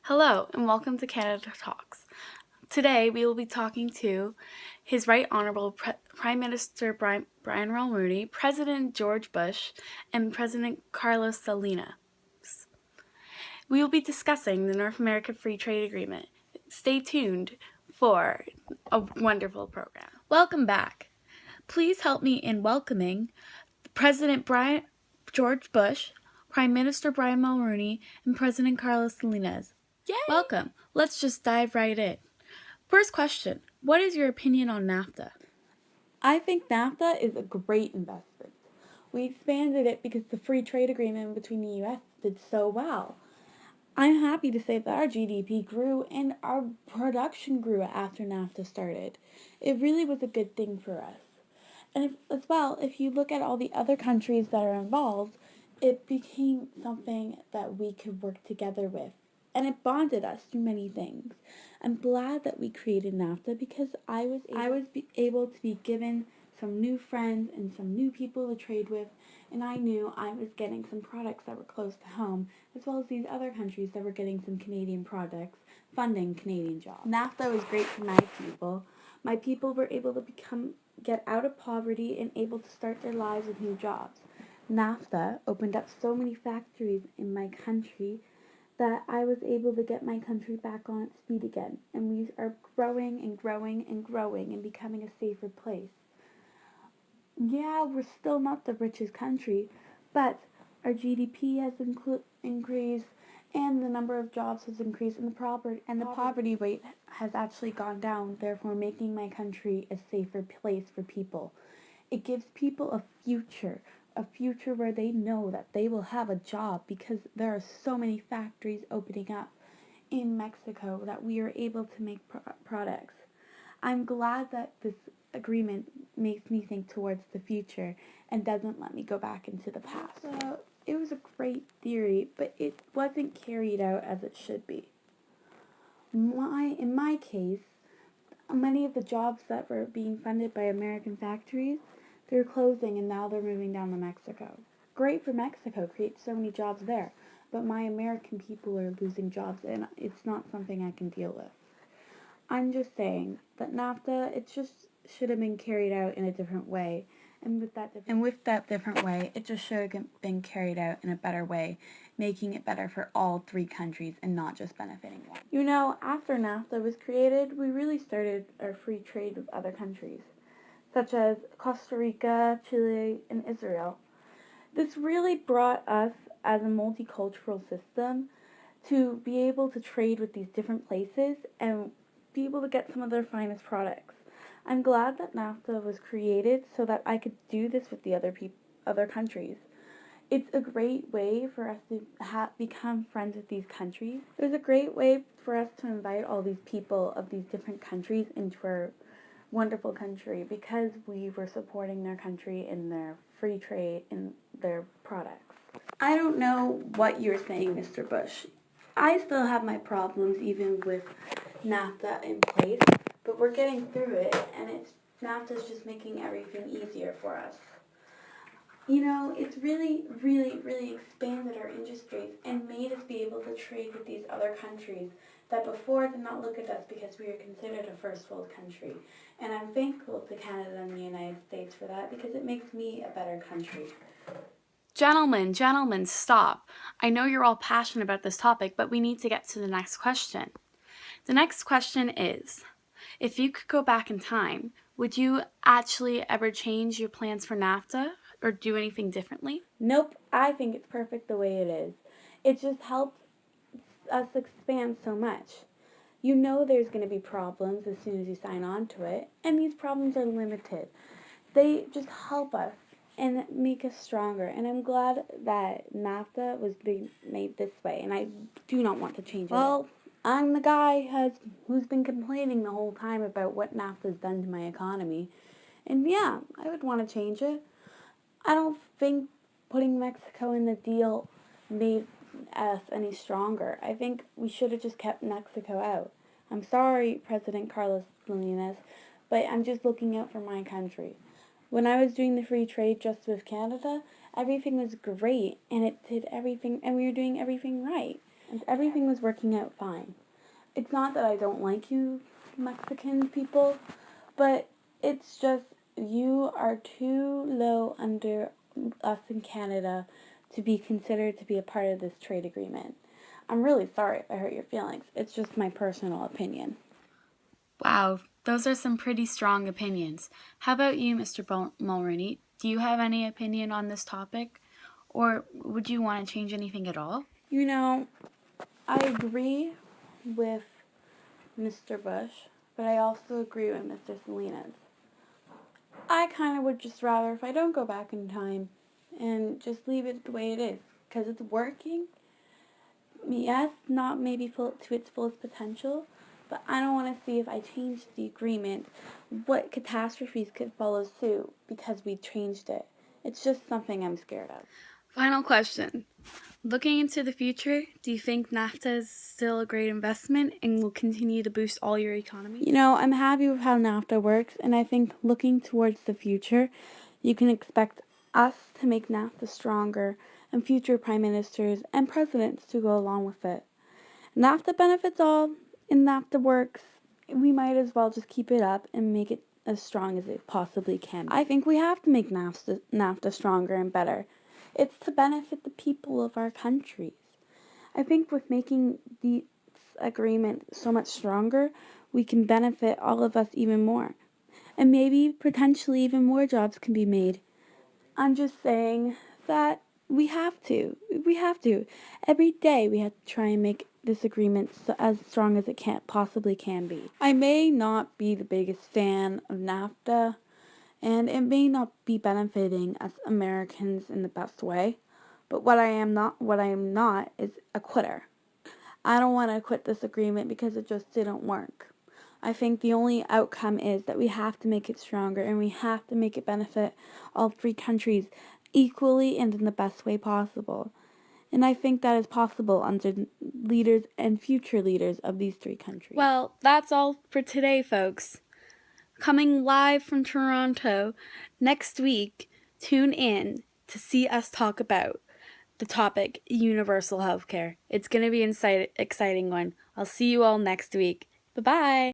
Hello, and welcome to Canada Talks. Today, we will be talking to His Right Honorable Prime Minister Brian Mulroney, President George Bush, and President Carlos Salinas. We will be discussing the North America Free Trade Agreement. Stay tuned for a wonderful program. Welcome back. Please help me in welcoming President George Bush, Prime Minister Brian Mulroney, and President Carlos Salinas. Yay! Welcome. Let's just dive right in. First question, what is your opinion on NAFTA? I think NAFTA is a great investment. We expanded it because the free trade agreement between the U.S. did so well. I'm happy to say that our GDP grew and our production grew after NAFTA started. It really was a good thing for us. And as well, if you look at all the other countries that are involved, it became something that we could work together with. And it bonded us through many things. I'm glad that we created NAFTA because I was able to be given some new friends and some new people to trade with, and I knew I was getting some products that were close to home, as well as these other countries that were getting some Canadian products, funding Canadian jobs. NAFTA was great for my people. My people were able to get out of poverty and able to start their lives with new jobs. NAFTA opened up so many factories in my country that I was able to get my country back on its feet again, and we are growing and growing and growing and becoming a safer place. Yeah, we're still not the richest country, but our GDP has increased, and the number of jobs has increased, and the poverty rate has actually gone down, therefore making my country a safer place for people. It gives people a future where they know that they will have a job because there are so many factories opening up in Mexico that we are able to make products. I'm glad that this agreement makes me think towards the future and doesn't let me go back into the past. So it was a great theory, but it wasn't carried out as it should be. In my case, many of the jobs that were being funded by American factories, they're closing and now they're moving down to Mexico. Great for Mexico, creates so many jobs there, but my American people are losing jobs and it's not something I can deal with. I'm just saying that NAFTA, it just should have been carried out in a different way. And with that different way, it just should have been carried out in a better way, making it better for all three countries and not just benefiting one. You know, after NAFTA was created, we really started our free trade with other countries, such as Costa Rica, Chile, and Israel. This really brought us, as a multicultural system, to be able to trade with these different places and be able to get some of their finest products. I'm glad that NAFTA was created so that I could do this with the other countries. It's a great way for us to become friends with these countries. It was a great way for us to invite all these people of these different countries into our wonderful country because we were supporting their country in their free trade and their products. I don't know what you're saying, Mr. Bush. I still have my problems even with NAFTA in place, but we're getting through it, and NAFTA's just making everything easier for us. You know, it's really, really, really expanded our industries and made us be able to trade with these other countries that before did not look at us because we were considered a first world country. And I'm thankful to Canada and the United States for that because it makes me a better country. Gentlemen, stop. I know you're all passionate about this topic, but we need to get to the next question. The next question is, if you could go back in time, would you actually ever change your plans for NAFTA or do anything differently? Nope, I think it's perfect the way it is. It just helps us expand so much. You know there's going to be problems as soon as you sign on to it, and these problems are limited. They just help us and make us stronger, and I'm glad that NAFTA was being made this way, and I do not want to change it. Well, I'm the guy who's been complaining the whole time about what NAFTA's done to my economy, and yeah, I would want to change it. I don't think putting Mexico in the deal made us any stronger. I think we should have just kept Mexico out. I'm sorry, President Carlos Salinas, but I'm just looking out for my country. When I was doing the free trade just with Canada, everything was great, and it did everything, and we were doing everything right. and everything was working out fine. It's not that I don't like you Mexican people, but it's just you are too low under us in Canada to be considered to be a part of this trade agreement. I'm really sorry if I hurt your feelings. It's just my personal opinion. Wow, those are some pretty strong opinions. How about you, Mr. Mulroney? Do you have any opinion on this topic? Or would you want to change anything at all? You know, I agree with Mr. Bush, but I also agree with Mr. Salinas. I kind of would just rather if I don't go back in time and just leave it the way it is because it's working. Yes, not maybe to its fullest potential, but I don't want to see if I change the agreement what catastrophes could follow suit because we changed it. It's just something I'm scared of. Final question. Looking into the future, do you think NAFTA is still a great investment and will continue to boost all your economy? You know, I'm happy with how NAFTA works, and I think looking towards the future, you can expect us to make NAFTA stronger and future prime ministers and presidents to go along with it. NAFTA benefits all, and NAFTA works. We might as well just keep it up and make it as strong as it possibly can. I think we have to make NAFTA stronger and better. It's to benefit the people of our countries. I think with making the agreement so much stronger, we can benefit all of us even more. And maybe potentially even more jobs can be made. I'm just saying that we have to. We have to. Every day we have to try and make this agreement as strong as it possibly can be. I may not be the biggest fan of NAFTA, and it may not be benefiting us Americans in the best way, but what I am not is a quitter. I don't want to quit this agreement because it just didn't work. I think the only outcome is that we have to make it stronger and we have to make it benefit all three countries equally and in the best way possible. And I think that is possible under leaders and future leaders of these three countries. Well, that's all for today, folks. Coming live from Toronto next week, tune in to see us talk about the topic universal healthcare. It's going to be an exciting one. I'll see you all next week. Bye-bye.